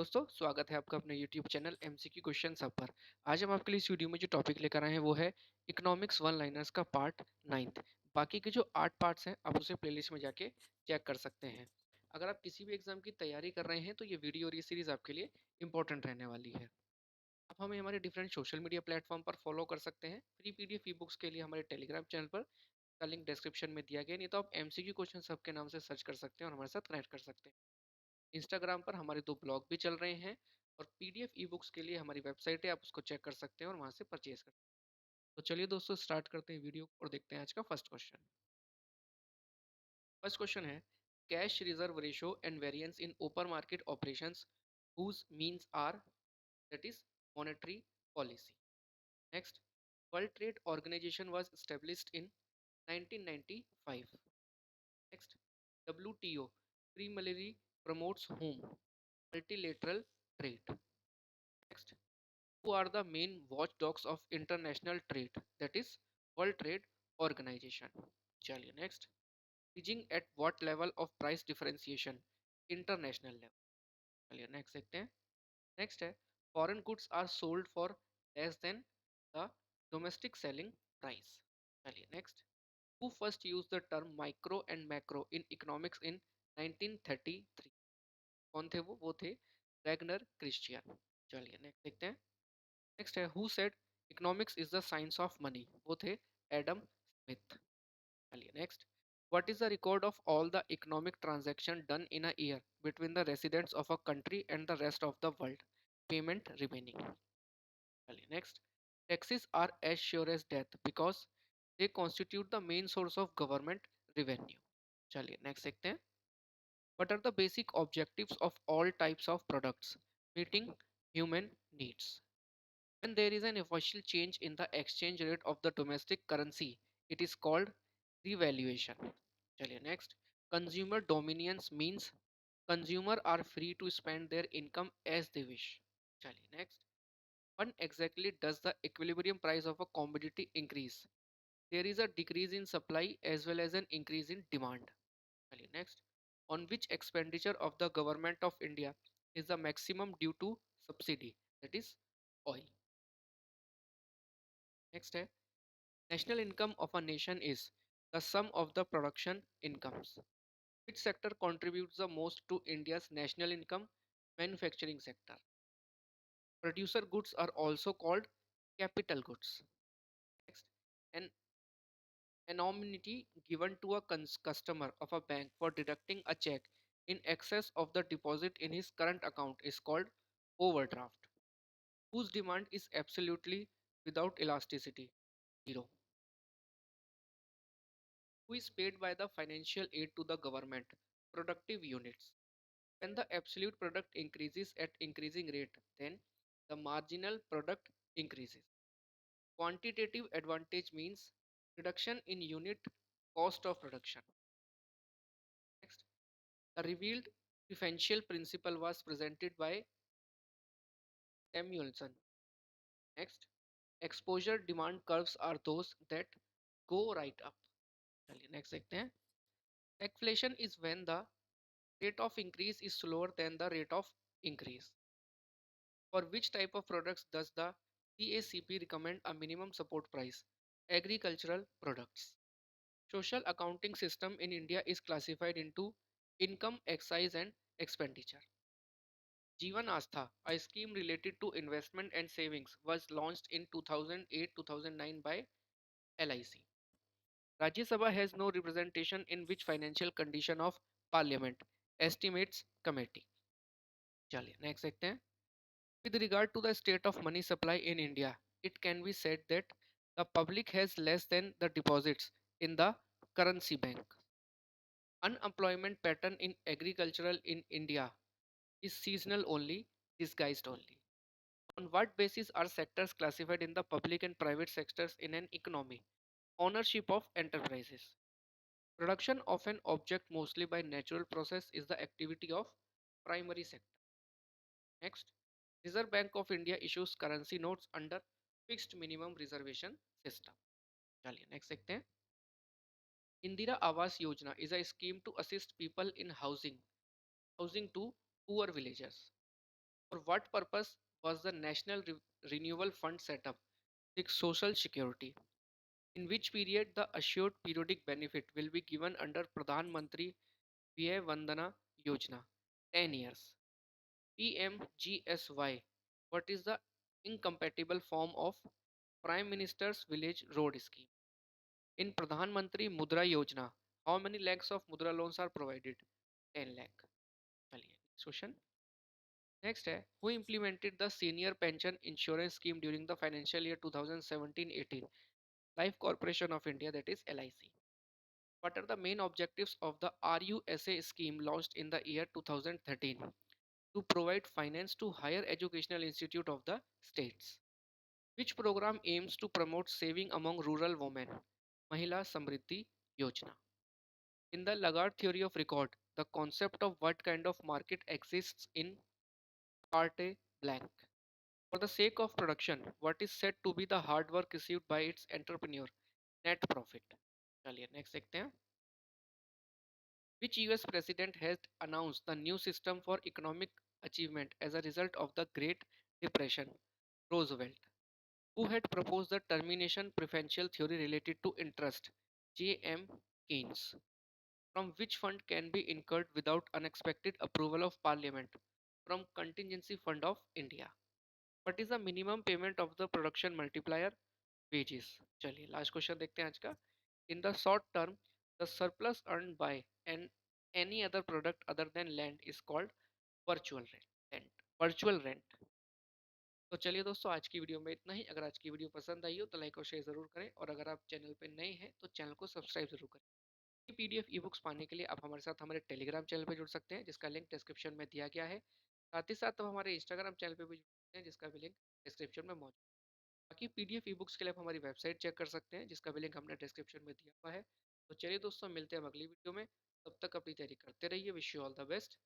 दोस्तों, स्वागत है आपका अपने YouTube channel MCQ question hub पर। आज हम आपके लिए इस वीडियो में जो टॉपिक लेकर आए हैं वो है इकोनॉमिक्स वन लाइनर्स का पार्ट 9। बाकी के जो 8 पार्ट्स हैं आप उसे प्लेलिस्ट में जाके चेक कर सकते हैं। अगर आप किसी भी एग्जाम की तैयारी कर रहे हैं तो ये वीडियो और ये सीरीज आपके लिए इंपॉर्टेंट रहने वाली है। आप हमें हमारे डिफरेंट सोशल मीडिया प्लेटफॉर्म पर फॉलो कर सकते हैं। फ्री पीडीएफ ई बुक्स के लिए हमारे टेलीग्राम चैनल पर का लिंक डिस्क्रिप्शन में दिया गया, नहीं तो आप एमसीक्यू क्वेश्चन हब के नाम से सर्च कर सकते हैं और हमारे साथ कनेक्ट कर सकते हैं। इंस्टाग्राम पर हमारे 2 ब्लॉग भी चल रहे हैं और पीडीएफ ई बुक्स के लिए हमारी वेबसाइट है, आप उसको चेक कर सकते हैं और वहां से परचेज कर सकते हैं। तो चलिए दोस्तों, स्टार्ट करते हैं वीडियो और देखते हैं आज का फर्स्ट क्वेश्चन। फर्स्ट क्वेश्चन है, cash reserve ratio and variance in open market operations whose means are, that is monetary policy. Next, World Trade Organization was established in 1995. Next, WTO primarily promotes whom? Multilateral trade. Next, who are the main watchdogs of international trade, that is World Trade Organization. चलिए next, hedging at what level of price differentiation, international level. चलिए next देखते हैं। Next है, foreign goods are sold for less than the domestic selling price. चलिए next, who first used the term micro and macro in economics in 1933? कौन थे वो थे Wagner Christian. चलिए नेक्स्ट देखते हैं। नेक्स्ट है, who said economics is the science of money? वो थे एडम स्मिथ। चलिए next, what is the record of all the economic transaction done in a year between the residents of a country and the rest of the world, payment remaining. चलिए next, taxes are as sure as death because they constitute the main source of government revenue. चलिए next देखते हैं। What are the basic objectives of all types of products? Meeting human needs. When there is an official change in the exchange rate of the domestic currency, it is called revaluation. चलिए next, consumer dominance means consumer are free to spend their income as they wish. चलिए next, when exactly does the equilibrium price of a commodity increase? There is a decrease in supply as well as an increase in demand. चलिए next, on which expenditure of the government of India is the maximum due to subsidy, that is oil. Next है, national income of a nation is the sum of the production incomes. Which sector contributes the most to India's national income? Manufacturing sector. Producer goods are also called capital goods. Next, an anonymity given to a customer of a bank for deducting a check in excess of the deposit in his current account is called overdraft. Whose demand is absolutely without elasticity? Zero. Who is paid by the financial aid to the government? Productive units. When the absolute product increases at increasing rate, then the marginal product increases. Quantitative advantage means reduction in unit cost of production. Next, the revealed differential principle was presented by Samuelson. Next, exposure demand curves are those that go right up. चलिए next देखते हैं। Stagflation is when the rate of increase is slower than the rate of increase. For which type of products does the CACP recommend a minimum support price? Agricultural products. Social accounting system in India is classified into income, excise and expenditure. Jeevan Astha, a scheme related to investment and savings, was launched in 2008-2009 by LIC. Rajya Sabha has no representation in which financial condition of Parliament? Estimates Committee. चलिए next देखते हैं। With regard to the state of money supply in India, it can be said that the public has less than the deposits in the currency bank. Unemployment pattern in agricultural in India is seasonal only, disguised only. On what basis are sectors classified in the public and private sectors in an economy? Ownership of enterprises. Production of an object mostly by natural process is the activity of primary sector. Next, Reserve Bank of India issues currency notes under fixed minimum reservation system. चलिए next देखते हैं। Indira Awas Yojana is a scheme to assist people in housing to poor villagers. For what purpose was the National Renewal Fund set up? Social security. In which period the assured periodic benefit will be given under Pradhan Mantri Vyay Vandana Yojana? 10 years. PMGSY. What is the incompatible form of Prime Minister's Village Road Scheme? In Pradhan Mantri Mudra Yojana, how many lakhs of Mudra loans are provided? 10 lakh. चलिए next question. Next है who implemented the senior pension insurance scheme during the financial year 2017-18? Life Corporation of India, that is LIC. What are the main objectives of the RUSA scheme launched in the year 2013? To provide finance to higher educational institute of the states. Which program aims to promote saving among rural women? Mahila Samriddhi Yojana. In the Lagarde theory of record, the concept of what kind of market exists in carte blank. For the sake of production, what is said to be the hard work received by its entrepreneur? Net profit. चलिए next देखते हैं. Which US president has announced the new system for economic achievement as a result of the Great Depression? Roosevelt. Who had proposed the termination preferential theory related to interest? J.M. Keynes. From which fund can be incurred without unexpected approval of Parliament? From Contingency Fund of India. What is the minimum payment of the production multiplier? Wages. चलिए last question देखते हैं आज का. In the short term, the surplus earned by an any other product other than land is called virtual rent. Virtual rent. तो चलिए दोस्तों आज की वीडियो में इतना ही. अगर आज की वीडियो पसंद आई हो तो लाइक और शेयर जरूर करें और अगर आप चैनल पे नए हैं तो चैनल को सब्सक्राइब जरूर करें. पीडीएफ ई बुक्स पाने के लिए आप हमारे साथ हमारे टेलीग्राम चैनल पर जुड़ सकते हैं जिसका लिंक डिस्क्रिप्शन में दिया गया है. साथ ही साथ आप हमारे इंस्टाग्राम चैनल पर भी जुड़ सकते हैं जिसका भी लिंक डिस्क्रिप्शन में मौजूद है. बाकी पीडीएफ ई बुक्स के लिए आप हमारी वेबसाइट चेक कर सकते हैं जिसका भी लिंक हमने डिस्क्रिप्शन में दिया हुआ है. तो चलिए दोस्तों मिलते हैं अगली वीडियो में. तब तक अपनी तैयारी करते रहिए. Wish you all the best.